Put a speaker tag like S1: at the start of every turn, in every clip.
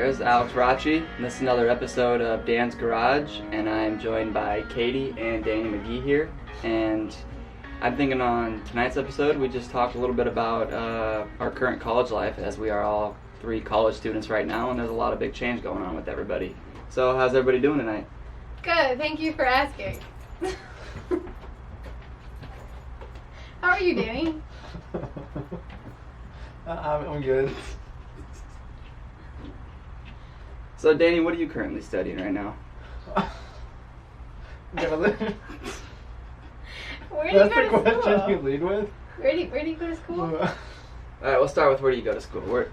S1: listeners, Alex Rachi, and this is another episode of Dan's Garage, and I'm joined by Katie and Danny McGee here, and I'm thinking on tonight's episode we just talked a little bit about our current college life, as we are all three college students right now, and there's a lot of big change going on with everybody. So how's everybody doing tonight?
S2: Good, thank you for asking. How are you, Danny?
S3: I'm good.
S1: So Danny, what are you currently studying right now?
S2: Where do you
S3: That's
S2: go
S3: the
S2: to
S3: question
S2: school?
S3: you lead with?
S2: Where do you go to school?
S1: Alright, we'll start with where do you go to school? Where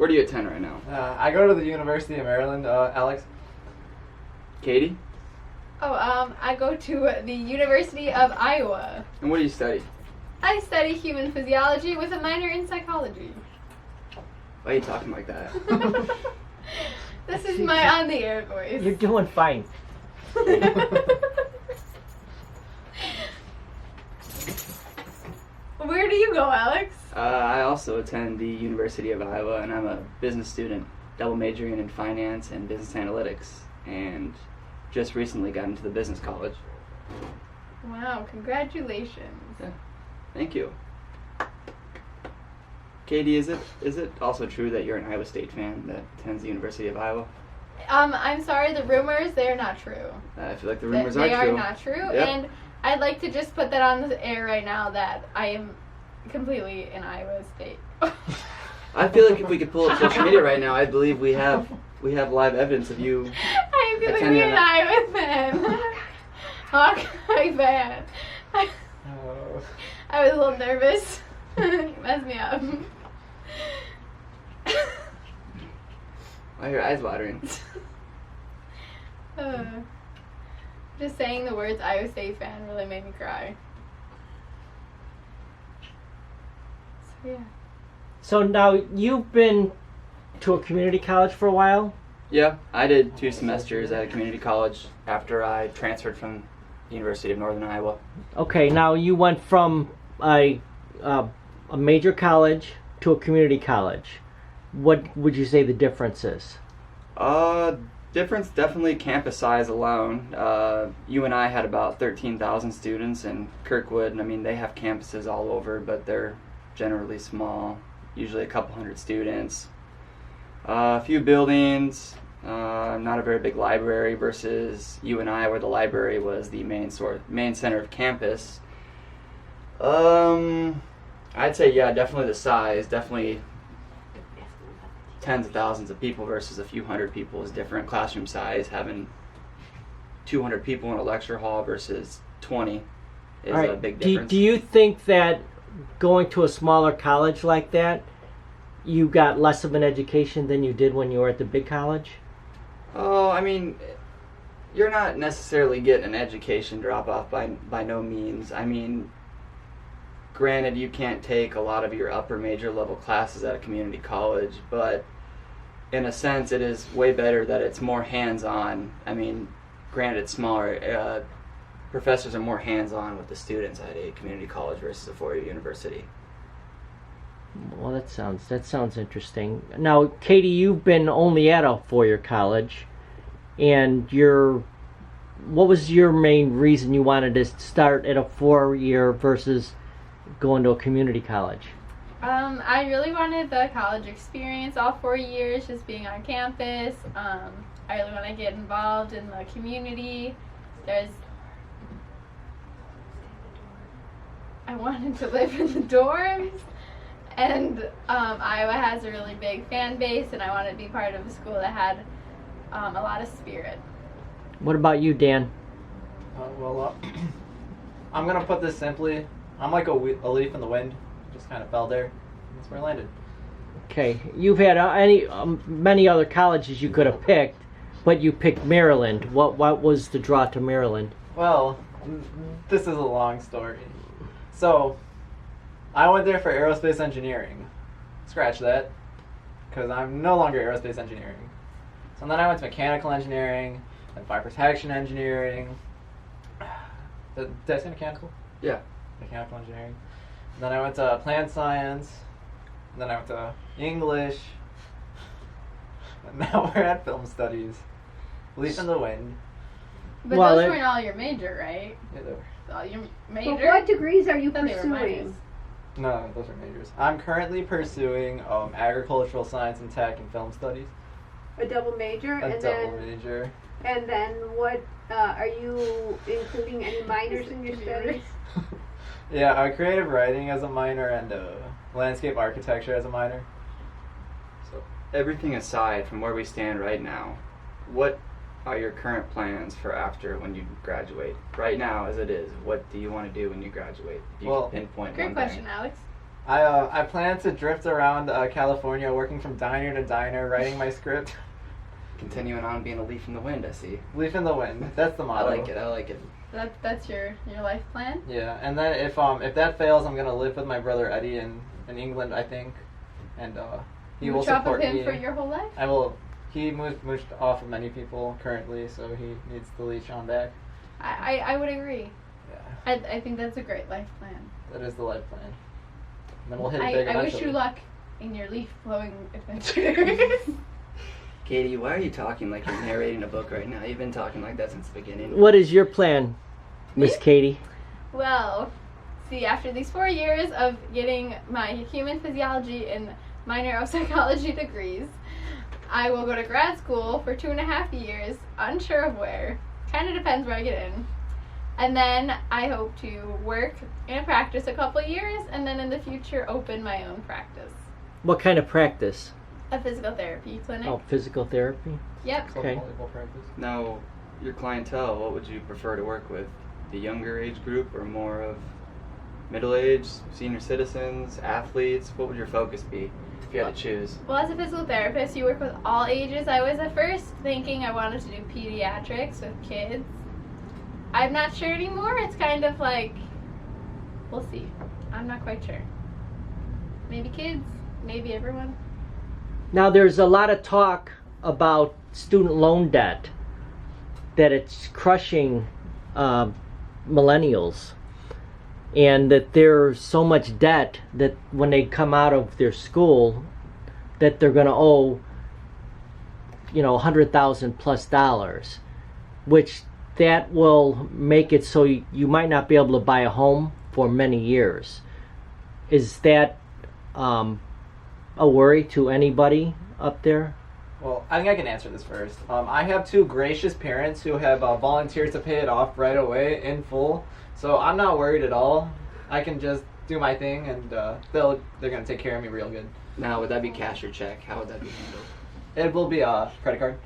S1: do you attend right now?
S3: I go to the University of Maryland. Alex?
S1: Katie?
S2: Oh, I go to the University of Iowa.
S1: And what do you study?
S2: I study human physiology with a minor in psychology.
S1: Why are you talking like that?
S2: This is my on the air voice.
S4: You're doing fine.
S2: Where do you go, Alex?
S1: I also attend the University of Iowa, and I'm a business student, double majoring in finance and business analytics, and just recently got into the business college.
S2: Wow, congratulations.
S1: Yeah, thank you. Katie, is it also true that you're an Iowa State fan that attends the University of Iowa?
S2: I'm sorry, the rumors, they are not true.
S1: I feel like the rumors
S2: They
S1: are true.
S2: are not true,
S1: Yep.
S2: and I'd like to just put that on the air right now that I am completely in Iowa State.
S1: I feel like if we could pull up social media right now, I believe we have live evidence of you.
S2: I am completely an Iowa fan. Hawkeye fan. I was a little nervous. It messed me up.
S1: Why are your eyes watering?
S2: Just saying the words Iowa State fan really made me cry. So yeah.
S4: So now you've been to a community college for a while?
S1: Yeah, I did 2 semesters at a community college after I transferred from the University of Northern Iowa.
S4: Okay, now you went from a major college to a community college. What would you say the difference is?
S1: Difference definitely campus size alone. UNI had about 13,000 students, and Kirkwood, I mean, they have campuses all over, but they're generally small, usually a couple hundred students. A few buildings, not a very big library versus UNI, where the library was the main center of campus. I'd say, yeah, definitely the size, definitely tens of thousands of people versus a few hundred people is different. Classroom size, having 200 people in a lecture hall versus 20 is a big difference.
S4: Do you think that going to a smaller college like that, you got less of an education than you did when you were at the big college?
S1: Oh, I mean, you're not necessarily getting an education drop-off by no means. I mean, granted, you can't take a lot of your upper major level classes at a community college, but in a sense it is way better that it's more hands-on. I mean, granted it's smaller, professors are more hands-on with the students at a community college versus a four-year university.
S4: Well, that sounds interesting. Now, Katie, you've been only at a four-year college, and what was your main reason you wanted to start at a four-year versus going to a community college?
S2: I really wanted the college experience, all 4 years, just being on campus. I really want to get involved in the community. I wanted to live in the dorms, and Iowa has a really big fan base, and I wanted to be part of a school that had a lot of spirit.
S4: What about you, Dan?
S3: I'm gonna put this simply. I'm like a leaf in the wind. Just kind of fell there. That's where I landed.
S4: Okay, you've had many other colleges you could have picked, but you picked Maryland. What was the draw to Maryland?
S3: Well, this is a long story. So, I went there for aerospace engineering. Scratch that, because I'm no longer aerospace engineering. So then I went to mechanical engineering, and fire protection engineering. Did I say mechanical?
S1: Yeah.
S3: Mechanical engineering. And then I went to plant science. And then I went to English. Now we're at film studies. Leaf in the Wind.
S2: But
S4: Well,
S2: those
S4: it-
S2: weren't all your major, right?
S3: Yeah, they were.
S2: All your
S5: But
S2: major?
S5: what degrees are you
S2: I thought they were
S5: pursuing?
S2: minors.
S3: No, those are majors. I'm currently pursuing agricultural science and tech and film studies.
S5: A double major,
S3: A
S5: and
S3: double
S5: then
S3: major.
S5: what are you including any minors in your studies?
S3: Yeah, creative writing as a minor and landscape architecture as a minor.
S1: So, everything aside from where we stand right now, what are your current plans for after when you graduate? Right now, as it is, what do you want to do when you graduate? If you
S3: Well,
S1: could pinpoint
S2: Great
S1: one
S2: question,
S1: thing.
S2: Alex.
S3: I plan to drift around California, working from diner to diner, writing my script.
S1: Continuing on being a leaf in the wind, I see.
S3: Leaf in the Wind. That's the
S1: I
S3: motto.
S1: like it. I like it.
S2: That's your life plan?
S3: Yeah, and then if that fails, I'm gonna live with my brother Eddie in England, I think, and he will
S2: Mooch off of
S3: support
S2: him
S3: me.
S2: for your whole life?
S3: I will. He mooched off of many people currently, so he needs to leech on back.
S2: I would agree.
S3: Yeah,
S2: I think that's a great life plan.
S3: that is the life plan. And then we'll hit it big
S2: I wish
S3: eventually.
S2: you luck in your leaf blowing adventures.
S1: Katie, why are you talking like you're narrating a book right now? You've been talking like that since the beginning.
S4: What is your plan, Miss Katie?
S2: Well, see, after these 4 years of getting my human physiology and my neuropsychology degrees, I will go to grad school for 2.5 years, unsure of where. Kind of depends where I get in. And then I hope to work in a practice a couple years, and then in the future open my own practice.
S4: What kind of practice?
S2: A physical therapy clinic.
S4: Oh, physical therapy?
S2: Yep.
S3: Club
S4: Okay.
S3: volleyball practice.
S1: Now, your clientele, what would you prefer to work with? The younger age group or more of middle-aged, senior citizens, athletes? What would your focus be if you had to choose?
S2: Well, as a physical therapist, you work with all ages. I was at first thinking I wanted to do pediatrics with kids. I'm not sure anymore. It's kind of like, we'll see. I'm not quite sure. Maybe kids, maybe everyone.
S4: Now, there's a lot of talk about student loan debt, that it's crushing millennials, and that there's so much debt that when they come out of their school, that they're going to owe, $100,000 plus dollars, which that will make it so you might not be able to buy a home for many years. Is that a worry to anybody up there?
S3: Well, I think I can answer this first. I have two gracious parents who have volunteered to pay it off right away in full, so I'm not worried at all. I can just do my thing, and they're gonna take care of me real good.
S1: Now, would that be cash or check? How would that be handled?
S3: It will be a credit card.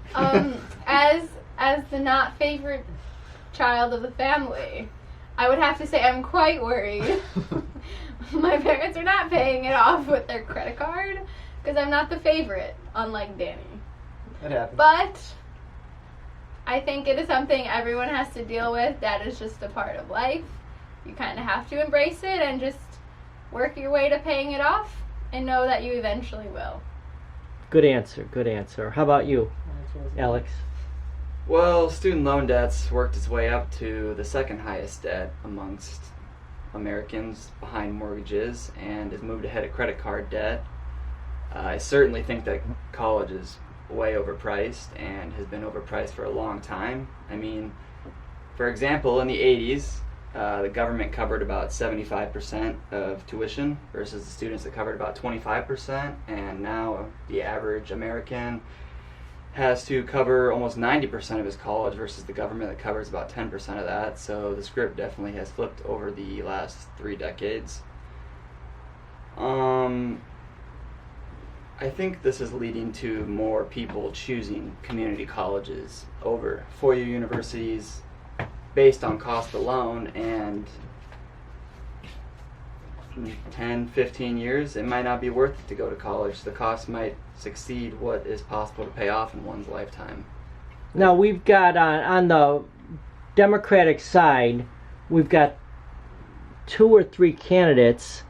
S2: As the not favorite child of the family, I would have to say I'm quite worried. My parents are not paying it off with their credit card because I'm not the favorite, unlike Danny.
S3: It happens.
S2: But I think it is something everyone has to deal with. That is just a part of life. You kind of have to embrace it and just work your way to paying it off and know that you eventually will.
S4: Good answer, good answer. How about you, Alex?
S1: Well, student loan debt's worked its way up to the second highest debt amongst Americans behind mortgages and has moved ahead of credit card debt. I certainly think that college is way overpriced and has been overpriced for a long time. I mean, for example, in the 80s, the government covered about 75% of tuition versus the students that covered about 25%, and now the average American has to cover almost 90% of his college versus the government that covers about 10% of that. So the script definitely has flipped over the last 3 decades. I think this is leading to more people choosing community colleges over four-year universities based on cost alone, and in 10, 15 years, it might not be worth it to go to college. The cost might exceed what is possible to pay off in one's lifetime.
S4: Now we've got on the Democratic side, we've got 2 or 3 candidates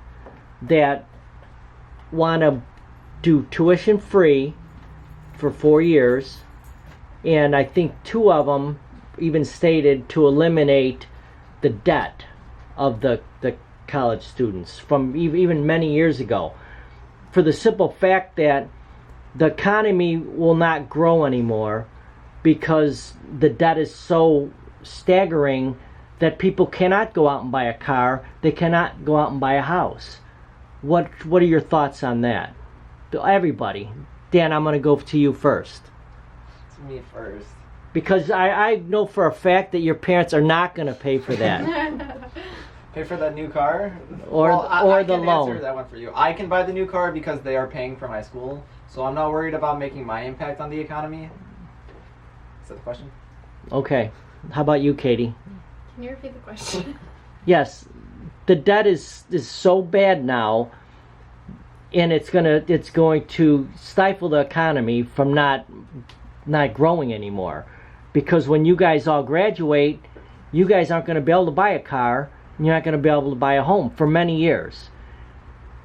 S4: that want to do tuition free for 4 years, and I think 2 of them even stated to eliminate the debt of the college students from even many years ago, for the simple fact that the economy will not grow anymore because the debt is so staggering that people cannot go out and buy a car, they cannot go out and buy a house. What are your thoughts on that? Everybody. Dan, I'm going to go to you first.
S3: It's me first.
S4: Because I know for a fact that your parents are not going to pay for that.
S3: Pay for that new car?
S4: Or
S3: I
S4: the
S3: can
S4: loan.
S3: answer that one for you. I can buy the new car because they are paying for my school, so I'm not worried about making my impact on the economy. Is that the question?
S4: Okay. How about you, Katie?
S2: Can you repeat the question?
S4: Yes. The debt is so bad now, and it's going to stifle the economy from not growing anymore. Because when you guys all graduate, you guys aren't going to be able to buy a car, and you're not going to be able to buy a home for many years.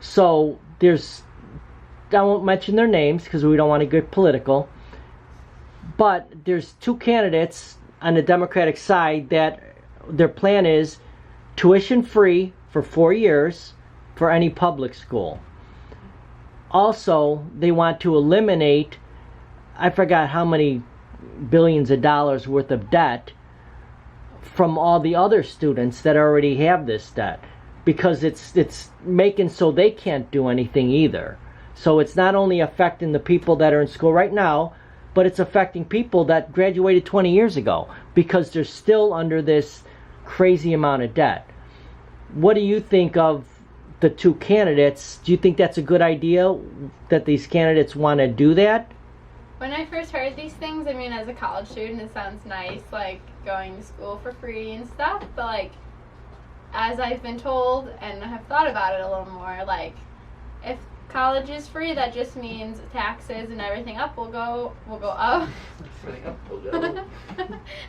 S4: So I won't mention their names because we don't want to get political, but there's two candidates on the Democratic side that their plan is tuition free for 4 years for any public school. Also, they want to eliminate, I forgot how many billions of dollars worth of debt from all the other students that already have this debt, because it's making so they can't do anything either. So it's not only affecting the people that are in school right now, but it's affecting people that graduated 20 years ago because they're still under this crazy amount of debt. What do you think of the two candidates? Do you think that's a good idea that these candidates want to do that?
S2: When I first heard these things, I mean, as a college student, it sounds nice, like going to school for free and stuff, but like, as I've been told and have thought about it a little more, like, if college is free, that just means taxes and everything up will go up.
S1: Everything up will go.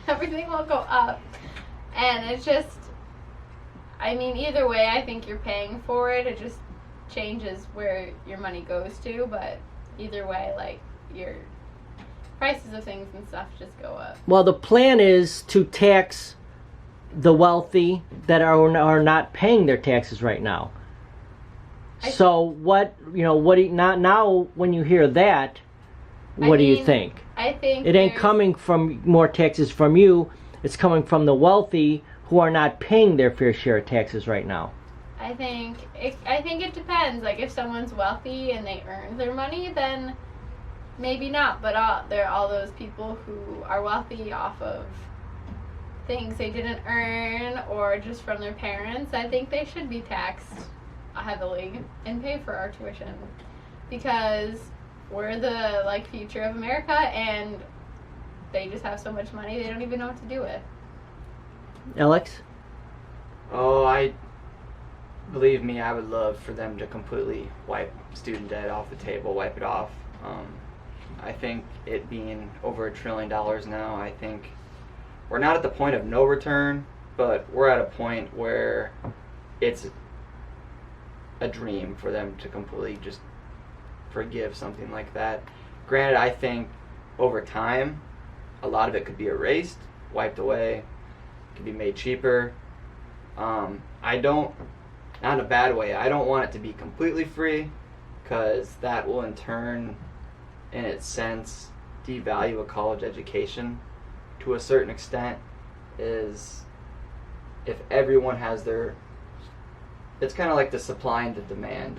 S2: Everything will go up. And it's just, I mean, either way, I think you're paying for it. It just changes where your money goes to, but either way, like, your prices of things and stuff just go up.
S4: Well, the plan is to tax the wealthy that are not paying their taxes right now. So what do you, not now when you hear that, what do you think?
S2: I think
S4: it ain't coming from more taxes from you, it's coming from the wealthy who are not paying their fair share of taxes right now.
S2: I think it depends. Like, if someone's wealthy and they earn their money, then maybe not. But there are all those people who are wealthy off of things they didn't earn or just from their parents. I think they should be taxed heavily and pay for our tuition, because we're the future of America, and they just have so much money they don't even know what to do with.
S4: Alex?
S1: Oh, believe me, I would love for them to completely wipe student debt off the table, wipe it off. I think it being over $1 trillion now, I think we're not at the point of no return, but we're at a point where it's a dream for them to completely just forgive something like that. Granted, I think over time, a lot of it could be erased, wiped away, could be made cheaper. I don't, not in a bad way, I don't want it to be completely free, because that will in turn, in its sense, devalue a college education to a certain extent. Is if everyone has their, it's kind of like the supply and the demand.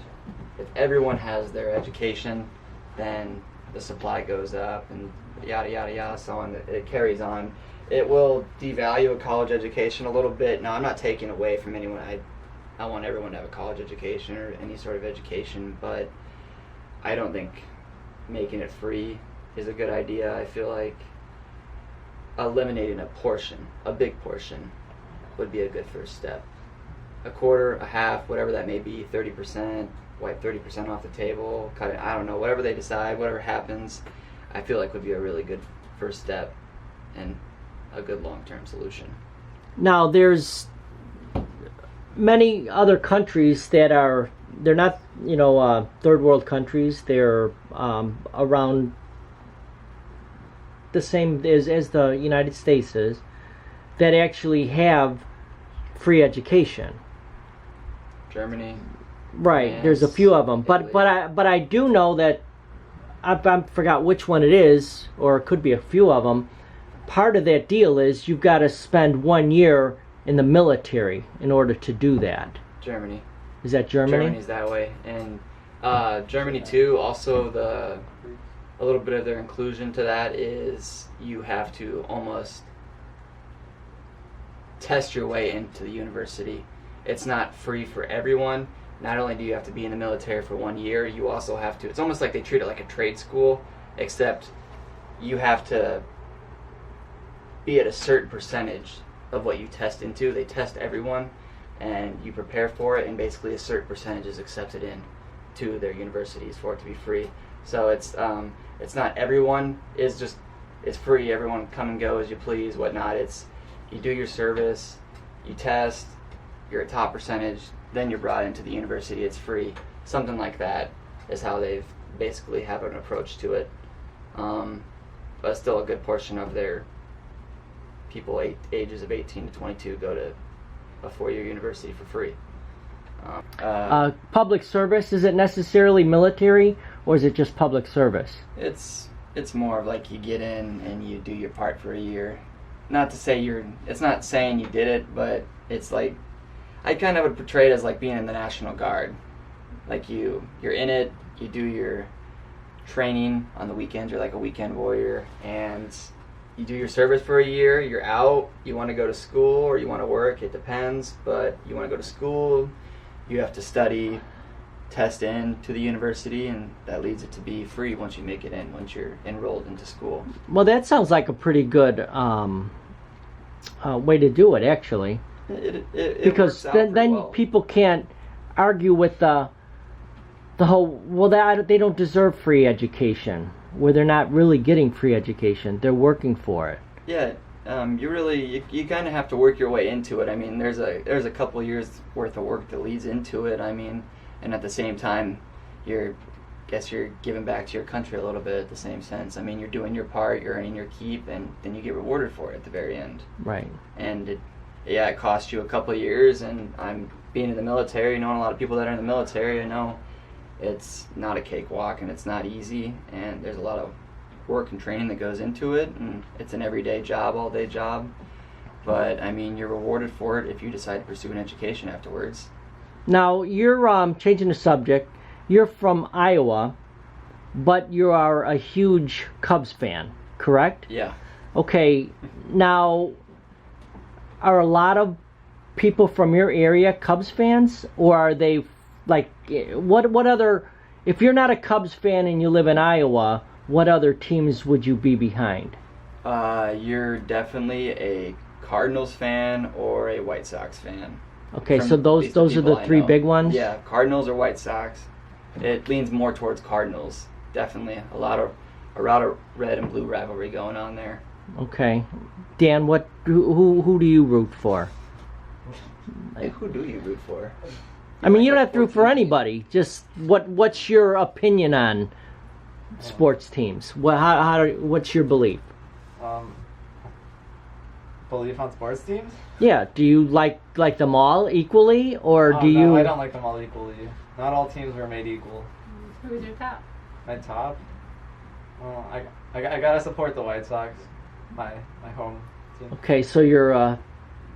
S1: If everyone has their education, then the supply goes up and yada yada yada, so on. It carries on. It will devalue a college education a little bit. Now, I'm not taking away from anyone. I want everyone to have a college education or any sort of education, but I don't think making it free is a good idea. I feel like eliminating a portion, a big portion, would be a good first step. A quarter, a half, whatever that may be, 30%, wipe 30% off the table, cut it, I don't know, whatever they decide, whatever happens, I feel like would be a really good first step and a good long-term solution.
S4: Now, there's many other countries that they're not, third world countries. They're around the same as the United States is, that actually have free education.
S1: Germany.
S4: Right,
S1: France,
S4: there's a few of them, but
S1: Italy.
S4: I do know that I forgot which one it is, or it could be a few of them. Part of that deal is you've got to spend 1 year in the military in order to do that.
S1: Germany.
S4: Is that Germany?
S1: Germany's that way, and Germany too. Also, a little bit of their inclusion to that is you have to almost test your way into the university. It's not free for everyone. Not only do you have to be in the military for 1 year, you also have to. It's almost like they treat it like a trade school, except you have to be at a certain percentage of what you test into. They test everyone, and you prepare for it, and basically a certain percentage is accepted in to their universities for it to be free. So it's not everyone is just, it's free. Everyone come and go as you please, whatnot. It's, you do your service, you test, you're a top percentage, then you're brought into the university. It's free. Something like that is how they've basically have an approach to it. But still, a good portion of their people ages of 18 to 22 go to a 4-year university for free.
S4: Public service, is it necessarily military, or is it just public service?
S1: It's more of like you get in and you do your part for a year. Not to say it's not saying you did it, but it's like, I kind of would portray it as like being in the National Guard. Like you're in it, you do your training on the weekends, you're like a weekend warrior, and you do your service for a year, you're out, you want to go to school or you want to work, it depends, but you want to go to school, you have to study, test in to the university, and that leads it to be free once you make it in, once you're enrolled into school.
S4: Well, that sounds like a pretty good way to do it, actually.
S1: It
S4: Because
S1: works out
S4: then
S1: pretty well.
S4: people can't argue with the whole, well, they don't deserve free education, where they're not really getting free education. They're working for it.
S1: Yeah, you kind of have to work your way into it. I mean, there's a couple years worth of work that leads into it. I mean, and at the same time, you're giving back to your country a little bit at the same sense. I mean, you're doing your part, you're earning your keep, and then you get rewarded for it at the very end.
S4: Right.
S1: And it cost you a couple of years, and I'm being in the military, knowing a lot of people that are in the military, I know it's not a cakewalk and it's not easy, and there's a lot of work and training that goes into it, and it's an everyday job, all day job. But I mean, you're rewarded for it if you decide to pursue an education afterwards.
S4: Now, you're changing the subject. You're from Iowa, but you are a huge Cubs fan, correct?
S1: Yeah.
S4: Okay, now, are a lot of people from your area Cubs fans, or are they, like, what other, if you're not a Cubs fan and you live in Iowa, what other teams would you be behind?
S1: You're definitely a Cardinals fan or a White Sox fan.
S4: Okay,
S1: From
S4: so
S1: at
S4: those
S1: least
S4: are
S1: people
S4: the
S1: I
S4: three
S1: know.
S4: big ones?
S1: Yeah, Cardinals or White Sox. It leans more towards Cardinals. Definitely a lot of red and blue rivalry going on there.
S4: Okay. Dan, who do you root for?
S1: Like, who do you root for?
S4: I mean, you don't have to root for anybody. Just what's your opinion on sports teams? What's your belief?
S3: Belief on sports teams?
S4: Yeah, do you like them all equally, or do you?
S3: No, I don't like them all equally. Not all teams were made equal.
S2: Who's your top?
S3: My top? Well, I gotta support the White Sox, my home team.
S4: Okay, so you're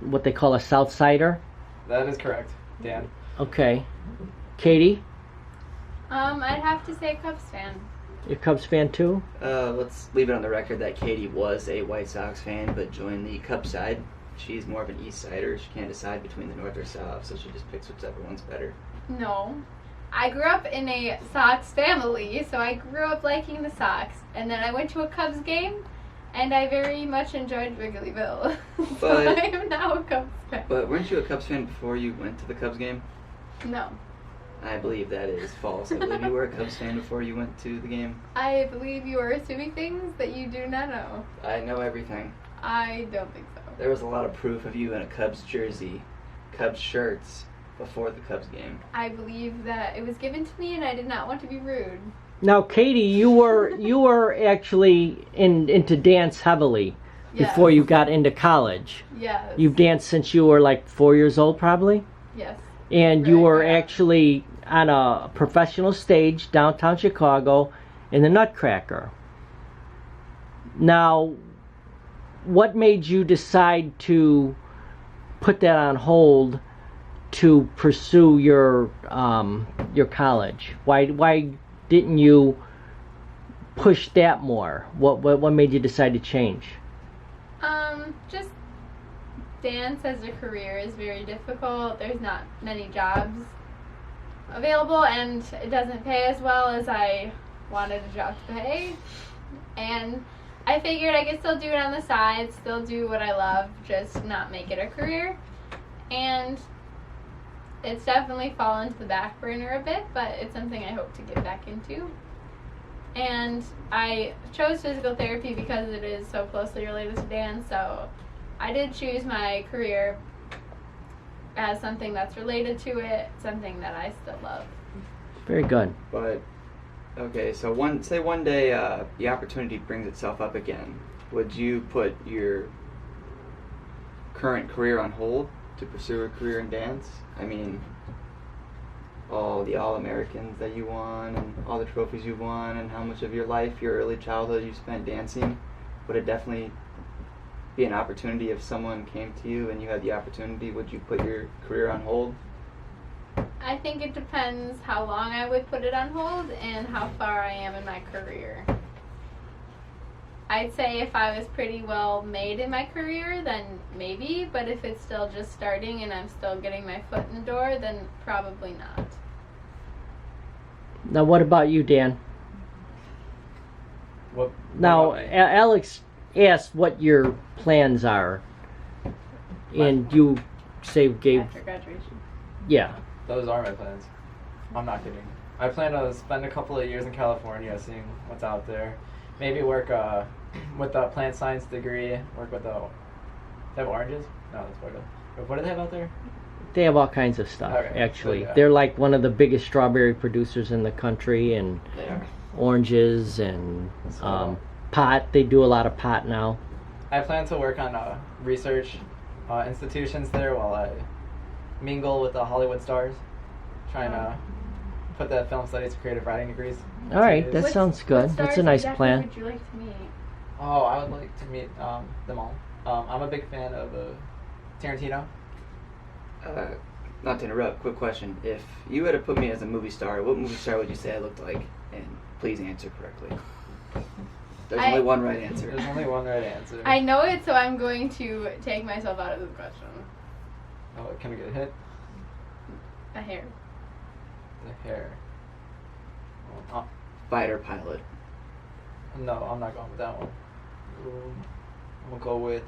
S4: what they call a South Sider.
S3: That is correct, Dan.
S4: Okay, Katie,
S2: I'd have to say Cubs fan.
S4: you're a Cubs fan too.
S1: Let's leave it on the record that Katie was a White Sox fan, but joined the Cubs side. She's more of an East Sider. She can't decide between the North or South, so she just picks whichever one's better.
S2: No. I grew up in a Sox family, so I grew up liking the Sox. And then I went to a Cubs game, and I very much enjoyed Wrigleyville. So
S1: But-
S2: I am now a Cubs fan.
S1: But weren't you a Cubs fan before you went to the Cubs game?
S2: No.
S1: I believe that is false. I believe you were a Cubs fan before you went to the game.
S2: I believe you are assuming things that you do not know.
S1: I know everything.
S2: I don't think so.
S1: There was a lot of proof of you in a Cubs jersey, Cubs shirts, before the Cubs game.
S2: I believe that it was given to me and I did not want to be rude.
S4: Now, Katie, you were actually into dance heavily
S2: Yes.
S4: before you got into college.
S2: Yes.
S4: You've danced since you were like 4 years old, probably.
S2: Yes.
S4: And you
S2: Right,
S4: were
S2: yeah.
S4: actually on a professional stage downtown Chicago, in the Nutcracker. Now, what made you decide to put that on hold to pursue your college? Why didn't you push that more? What made you decide to change?
S2: Just dance as a career is very difficult. There's not many jobs available, and it doesn't pay as well as I wanted a job to pay. And I figured I could still do it on the side, still do what I love, just not make it a career. And it's definitely fallen to the back burner a bit, but it's something I hope to get back into. And I chose physical therapy because it is so closely related to dance, so I did choose my career as something that's related to it, something that I still love.
S4: Very good.
S1: But okay, so one day the opportunity brings itself up again. Would you put your current career on hold to pursue a career in dance? I mean, all the All-Americans that you won and all the trophies you won and how much of your life, your early childhood you spent dancing, would it definitely be an opportunity if someone came to you and you had the opportunity? Would you put your career on hold?
S2: I think it depends how long I would put it on hold and how far I am in my career. I'd say if I was pretty well made in my career, then maybe, but if it's still just starting and I'm still getting my foot in the door, then probably not.
S4: Now, what about you, Dan?
S3: What
S4: Now,
S3: about me?
S4: Alex asked what your plans are, and you gave
S2: After graduation.
S4: yeah.
S3: Those are my plans. I'm not kidding. I plan to spend a couple of years in California seeing what's out there. Maybe work with a plant science degree, work with the... They have oranges? No, that's Florida. What do they have out there?
S4: They have all kinds of stuff,
S3: Okay,
S4: actually.
S3: so yeah.
S4: They're like one of the biggest strawberry producers in the country, and
S1: They are.
S4: oranges and
S3: So-
S4: pot. They do a lot of pot now.
S3: I plan to work on research institutions there while I mingle with the Hollywood stars, trying to put that film studies to creative writing degrees.
S4: All right,
S3: What-
S4: that
S2: What-
S4: sounds
S2: what
S4: good.
S2: stars
S4: That's a nice
S2: exactly
S4: plan.
S2: would you like to meet?
S3: Oh, I would like to meet them all. I'm a big fan of Tarantino.
S1: Not to interrupt, quick question. If you had to put me as a movie star, what movie star would you say I looked like? And please answer correctly. There's
S2: I-
S1: only one right answer.
S3: There's only one right answer.
S2: I know it, so I'm going to take myself out of the question.
S3: Oh, can we get a hit?
S2: A hair.
S3: The hair. Oh,
S1: Fighter pilot.
S3: no, I'm not going with that one. I'm gonna go with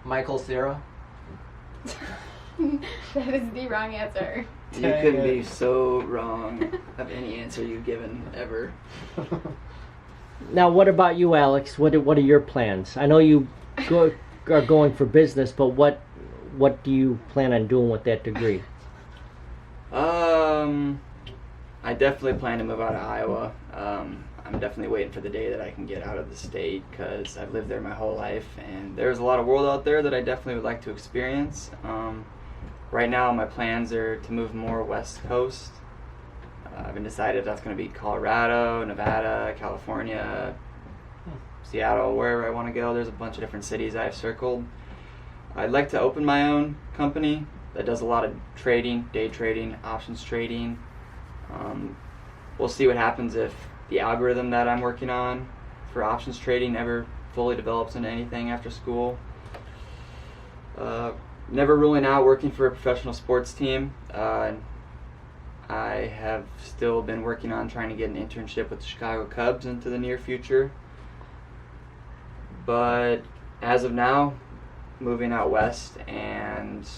S3: Michael Cera.
S2: That is the wrong answer.
S1: You
S3: Dang
S1: couldn't
S3: it.
S1: be so wrong of any answer you've given ever.
S4: Now, what about you, Alex? What are your plans? I know you are going for business, but what do you plan on doing with that degree?
S1: I definitely plan to move out of Iowa. I'm definitely waiting for the day that I can get out of the state because I've lived there my whole life, and there's a lot of world out there that I definitely would like to experience. Right now, my plans are to move more West Coast. I haven't decided if that's going to be Colorado, Nevada, California, Seattle, wherever I want to go. There's a bunch of different cities I've circled. I'd like to open my own company that does a lot of trading, day trading, options trading. We'll see what happens if the algorithm that I'm working on for options trading never fully develops into anything after school. Never ruling out working for a professional sports team. I have still been working on trying to get an internship with the Chicago Cubs into the near future. But as of now, moving out west and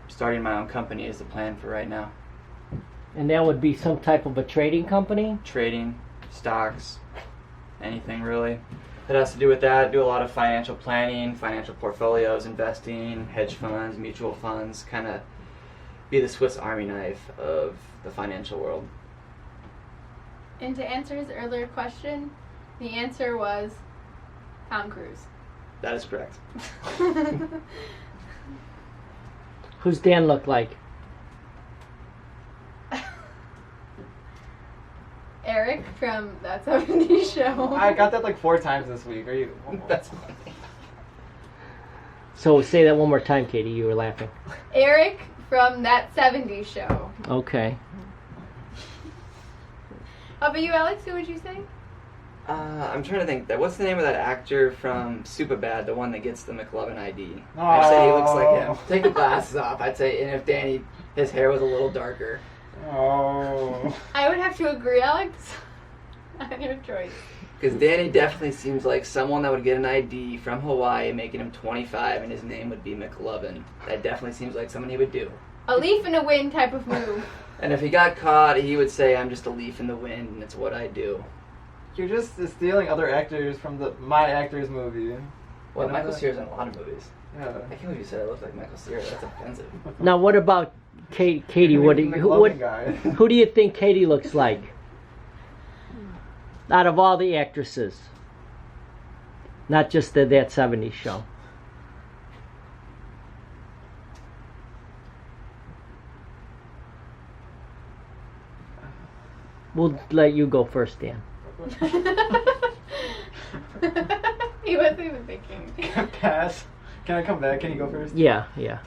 S1: starting my own company is the plan for right now.
S4: And that would be some type of a trading company?
S1: Trading, stocks, anything really. It has to do with that. Do a lot of financial planning, financial portfolios, investing, hedge funds, mutual funds, kind of be the Swiss Army knife of the financial world.
S2: And to answer his earlier question, the answer was Tom Cruise.
S1: That is correct.
S4: Who's Dan look like?
S2: Eric from from That 70s Show.
S3: I got that like 4 times this week. Are you?
S1: That's funny.
S4: So say that one more time, Katie. You were laughing.
S2: Eric from That 70s Show.
S4: Okay.
S2: How about you, Alex? Who would you say?
S1: I'm trying to think. What's the name of that actor from Superbad, the one that gets the McLovin ID?
S3: Oh.
S1: I'd say he looks like him. Take the glasses off. I'd say, and if Danny, his hair was a little darker.
S3: Oh.
S2: I would have to agree, Alex. On your choice.
S1: Because Danny definitely seems like someone that would get an ID from Hawaii, making him 25, and his name would be McLovin. That definitely seems like someone he would do.
S2: A leaf in the wind type of move.
S1: And if he got caught, he would say, "I'm just a leaf in the wind, and it's what I do."
S3: You're just stealing other actors from the My Actors movie.
S1: Well, Michael Cera's in a lot of movies.
S3: Yeah.
S1: I can't believe you said I look like Michael Cera. That's offensive.
S4: Now, what about Katie? What do you,
S3: McLovin guy.
S4: who do you think Katie looks like? Out of all the actresses, not just That 70s Show. We'll let you go first, Dan.
S2: He wasn't even thinking.
S3: Pass. Can I come back? Can you go first?
S4: Yeah.
S1: Alright.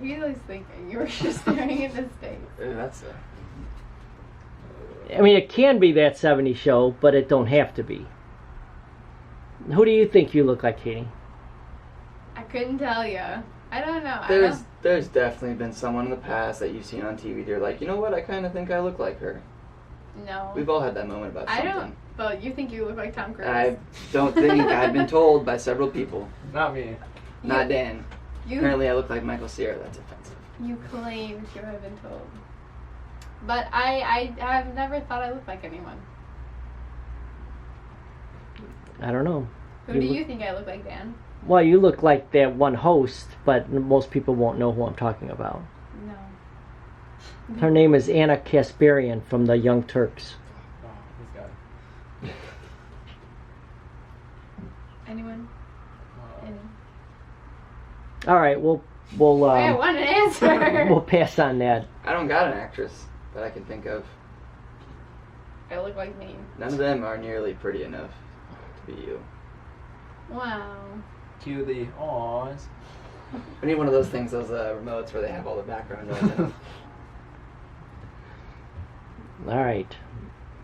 S2: He was thinking. You were just staring at his face.
S1: That's
S4: I mean, it can be That 70s Show, but it don't have to be. Who do you think you look like, Katie?
S2: I couldn't tell you. I don't know.
S1: There's definitely been someone in the past that you've seen on TV. You're like, you know what? I kind of think I look like her.
S2: No.
S1: We've all had that moment about
S2: I
S1: something.
S2: don't. Well, you think you look like Tom Cruise.
S1: I don't think I've been told by several people.
S3: Not me.
S1: Not Dan.
S2: You,
S1: Apparently, I look like Michael Cera. That's offensive.
S2: you claim to have been told. But I have never thought I looked like anyone.
S4: I don't know.
S2: Who
S4: You
S2: do
S4: look-
S2: you think I look like, Dan?
S4: Well, you look like that one host, but most people won't know who I'm talking about.
S2: No.
S4: Her name is Anna Kasparian from the Young Turks.
S3: Oh, this guy.
S2: Anyone? Any?
S4: All right, we'll
S2: I want an answer.
S4: we'll pass on that.
S1: I don't got an actress that I can think of.
S2: I look like me.
S1: None of them are nearly pretty enough to be you.
S2: Wow.
S3: Cue the awes.
S1: We need one of those things, those remotes where they have all the background noise in them.
S4: All right.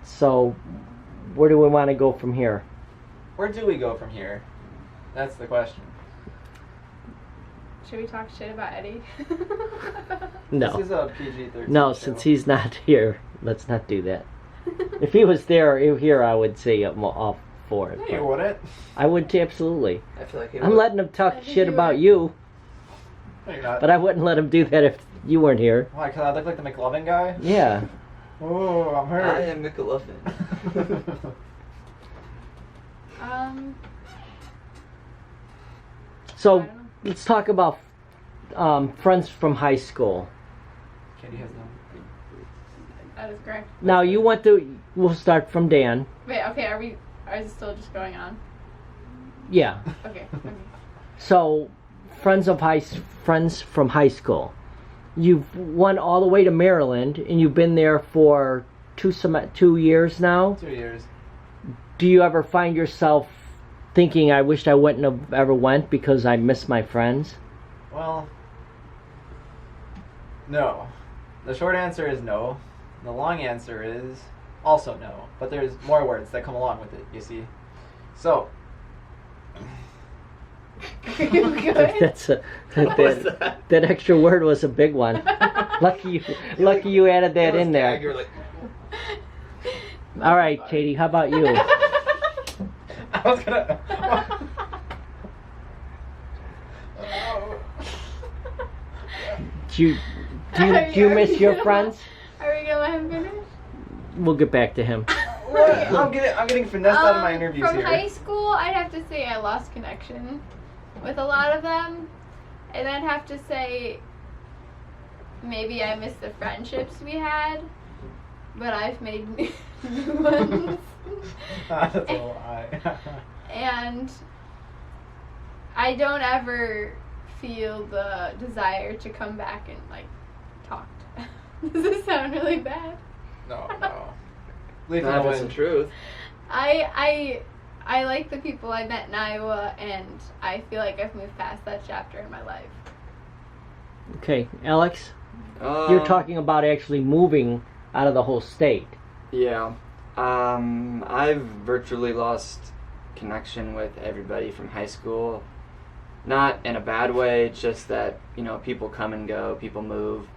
S4: So, where do we want to go from here?
S3: Where do we go from here? That's the question.
S2: Should we talk shit about Eddie?
S4: No.
S3: This is a PG-13
S4: No,
S3: show.
S4: since he's not here, let's not do that. If he was here, I would say I'm all for it.
S3: No,
S4: but
S3: you wouldn't.
S4: I would too, absolutely.
S1: I feel like he
S4: I'm
S1: would.
S4: letting him talk
S2: I think
S4: shit
S2: you
S4: about
S2: would.
S4: you,
S3: No, you're not.
S4: but I wouldn't let him do that if you weren't here.
S3: Why? Because I look like the McLovin guy?
S4: Yeah.
S3: Oh, I'm
S1: I
S3: hurt.
S1: am McLovin.
S4: So,
S2: I don't know.
S4: let's talk about friends from high school.
S3: Katie has no.
S2: That is correct.
S4: Now, we'll start from Dan.
S2: Wait, okay, are it still just going on?
S4: Yeah.
S2: Okay.
S4: So, friends from high school. You've went all the way to Maryland, and you've been there for 2 years now.
S3: 2 years.
S4: Do you ever find yourself thinking, I wished I wouldn't have ever went because I miss my friends?
S3: Well, no. The short answer is no. The long answer is also no. But there's more words that come along with it, you see. So,
S2: Are you good?
S4: That's
S1: What was that?
S4: that extra word was a big one. Lucky you added that in there.
S1: You were like,
S4: All right, Katie, how about you?
S3: I was gonna.
S4: Do you miss your friends?
S2: Are we gonna let him finish?
S4: We'll get back to him.
S3: I'm getting finessed out of my interviews
S2: from
S3: here.
S2: high school, I'd have to say I lost connection with a lot of them, and I'd have to say maybe I miss the friendships we had, but I've made new ones.
S3: That's a lie.
S2: And I don't ever feel the desire to come back and like talk to them. Does this sound really bad?
S3: No. Leaf in
S1: Not
S3: the
S1: if it's the
S3: wind.
S1: truth.
S2: I like the people I met in Iowa, and I feel like I've moved past that chapter in my life.
S4: Okay, Alex, you're talking about actually moving out of the whole state.
S1: Yeah. I've virtually lost connection with everybody from high school. Not in a bad way, it's just that, people come and go, people move.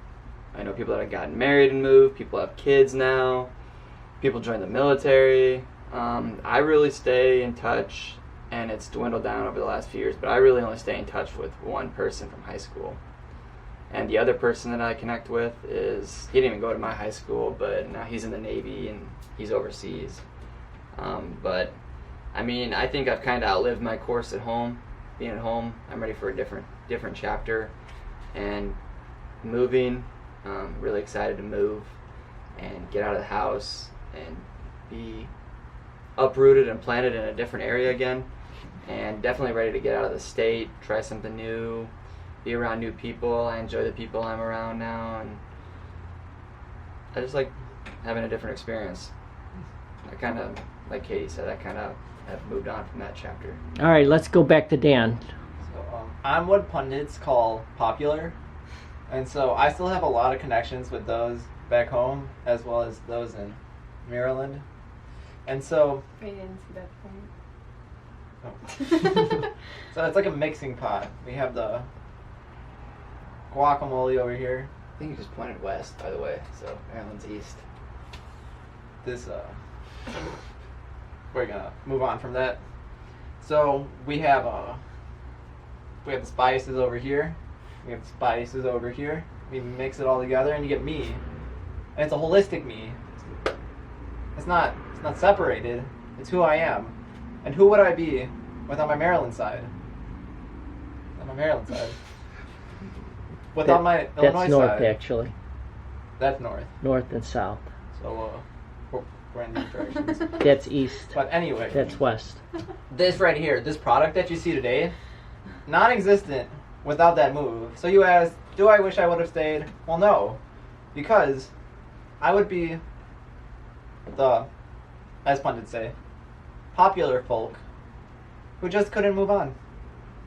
S1: I know people that have gotten married and moved, people have kids now, people join the military. I really stay in touch, and it's dwindled down over the last few years, but I really only stay in touch with one person from high school. And the other person that I connect with he didn't even go to my high school, but now he's in the Navy and he's overseas. But, I think I've kind of outlived my course at home, being at home. I'm ready for a different chapter. And moving, really excited to move and get out of the house and be uprooted and planted in a different area again. And definitely ready to get out of the state, try something new, be around new people. I enjoy the people I'm around now, and I just like having a different experience. I kind of, like Katie said, I kind of have moved on from that chapter.
S4: All right, let's go back to Dan.
S3: So, I'm what pundits call popular, and so I still have a lot of connections with those back home as well as those in Maryland. And so,
S2: I didn't see that point.
S3: so it's like a mixing pot. We have the guacamole over here.
S1: I think you just pointed west, by the way, so Maryland's east.
S3: This we're gonna move on from that. So we have the spices over here. We have the spices over here. We mix it all together, and you get me. And it's a holistic me. It's not separated. It's who I am. And who would I be without my Maryland side? Without my Maryland side. Without my Illinois
S4: That's north,
S3: side.
S4: actually.
S3: That's north.
S4: North and south.
S3: So we're in these directions.
S4: That's east.
S3: But anyway.
S4: That's west.
S3: This right here, this product that you see today, non-existent without that move. So you ask, do I wish I would have stayed? Well, no. Because I would be the, as pundits say, popular folk who just couldn't move on.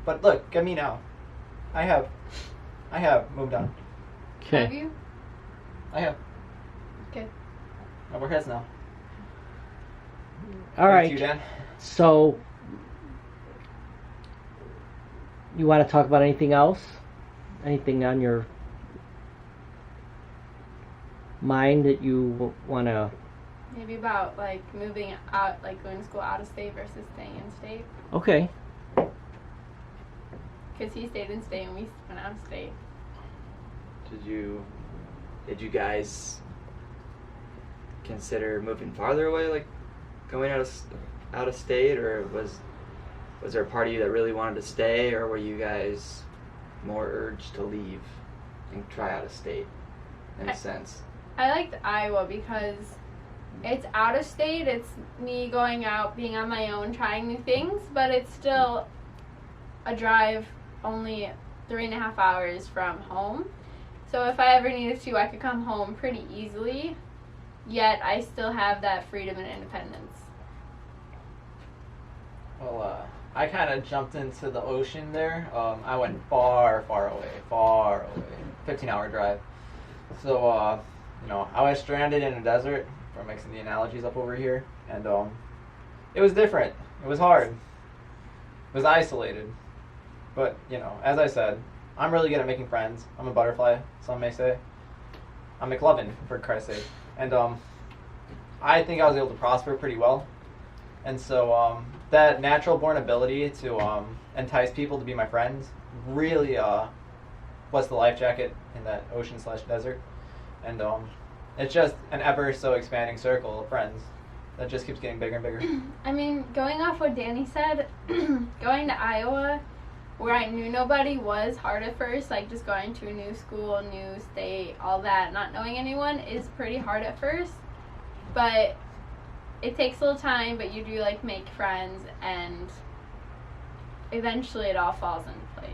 S3: But look, at me now. I have moved on.
S4: Okay.
S2: Have you?
S3: I have.
S2: Okay.
S3: We're heads now.
S4: All
S3: Thanks,
S4: right.
S3: you, Dan.
S4: So, you want to talk about anything else? Anything on your mind that you want to?
S2: Maybe about like moving out, like going to school out of state versus staying in state.
S4: Okay.
S2: Because he stayed in state and we went out of state.
S1: Did you guys consider moving farther away, like going out of state, or was there a part of you that really wanted to stay, or were you guys more urged to leave and try out of state in a sense?
S2: I liked Iowa because it's out of state. It's me going out, being on my own, trying new things, but it's still a drive only 3.5 hours from home. So if I ever needed to, I could come home pretty easily, yet I still have that freedom and independence.
S3: Well, I kind of jumped into the ocean there. I went far away, 15-hour drive. So, I was stranded in a desert, for mixing the analogies up over here, and it was different. It was hard. It was isolated. But, as I said, I'm really good at making friends. I'm a butterfly, some may say. I'm McLovin, for Christ's sake. And I think I was able to prosper pretty well. And so that natural-born ability to entice people to be my friends really was the life jacket in that ocean/desert. And it's just an ever so expanding circle of friends that just keeps getting bigger and bigger.
S2: I mean, going off what Danny said, going to Iowa, where I knew nobody, was hard at first. Like, just going to a new school, new state, all that, not knowing anyone is pretty hard at first. But it takes a little time, but you do, like, make friends, and eventually it all falls into place.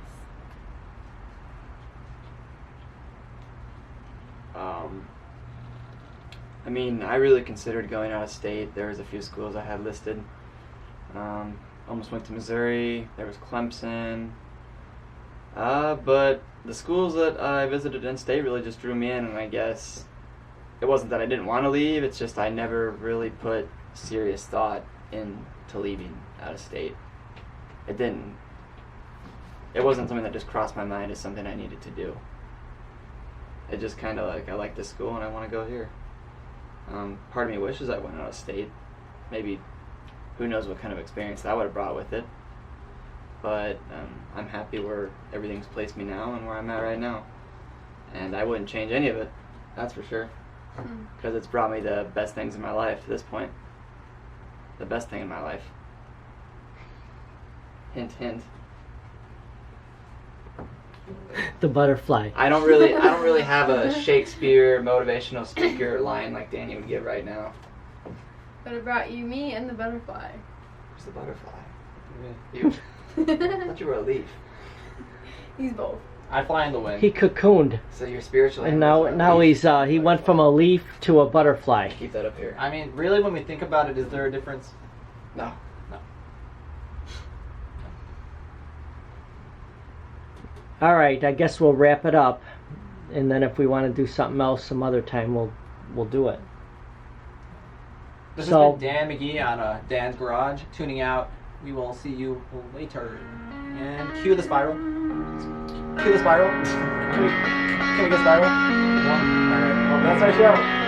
S1: I mean, I really considered going out of state. There was a few schools I had listed. Almost went to Missouri. There was Clemson. But the schools that I visited in state really just drew me in, and I guess it wasn't that I didn't want to leave. It's just I never really put serious thought into leaving out of state. It didn't. It wasn't something that just crossed my mind as something I needed to do. It just kind of like, I like this school and I want to go here. Part of me wishes I went out of state. Maybe, who knows what kind of experience that would have brought with it. But I'm happy where everything's placed me now and where I'm at right now. And I wouldn't change any of it, that's for sure. Because it's brought me the best things in my life to this point. The best thing in my life. Hint, hint.
S4: The butterfly.
S1: I don't really have a Shakespeare motivational speaker line like Danny would give right now.
S2: But it brought you me and the butterfly.
S1: Where's the butterfly? You. I thought you were a leaf.
S2: He's both.
S3: I fly in the wind.
S4: He cocooned,
S1: So you're spiritual.
S4: and
S1: animals are
S4: now
S1: leaf.
S4: he went from a leaf to a butterfly.
S1: Keep that up here.
S3: I mean, really, when we think about it, is there a difference?
S1: No.
S4: All right, I guess we'll wrap it up, and then if we want to do something else some other time, we'll do it.
S3: This
S4: So-
S3: has been Dan McGee on Dan's Garage, tuning out. We will see you later. And cue the spiral. Cue the spiral. Can we get spiral? No? Alright, well, that's our show.